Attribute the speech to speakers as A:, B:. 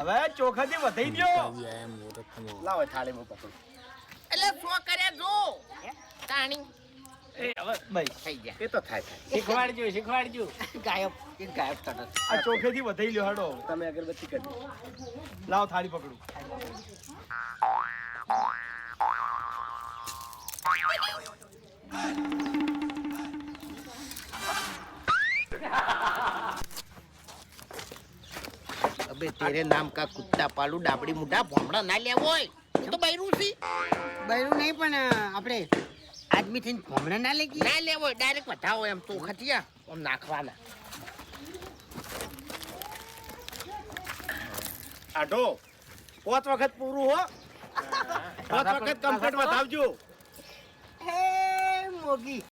A: હવે ચોખાથી વધાઈ દ્યો.
B: લાવો થાળીમાં પકડો.
C: એટલે શું કર્યા જો તાણી
A: એ હવે ભાઈ
C: થઈ ગયા.
B: એ તો થાય થાય.
A: શીખવાડજો.
C: ગાયબ એ ગાયબ તરત.
A: આ ચોખેથી વધાઈ લ્યો હાડો.
B: તમે અગરબત્તી કરી દો.
A: લાવ થાળી પકડું.
C: અબે તેરે નામ કા કુત્તા પાલુ ડાબડી મુઢા ભોમડા ના લેવો હોય તો બૈરું સી
D: બૈરું નહીં પણ આપણે આદમી થઈને ભમણા ના લઈ
C: ના લેવો હોય ડાયરેક્ટ વધાવો એમ તો ખતિયા આમ નાખવાના.
B: આઢો 5 વખત પૂરું હો. 5 વખત કમ્પ્લીટ વધાવજો.
D: હે મોગી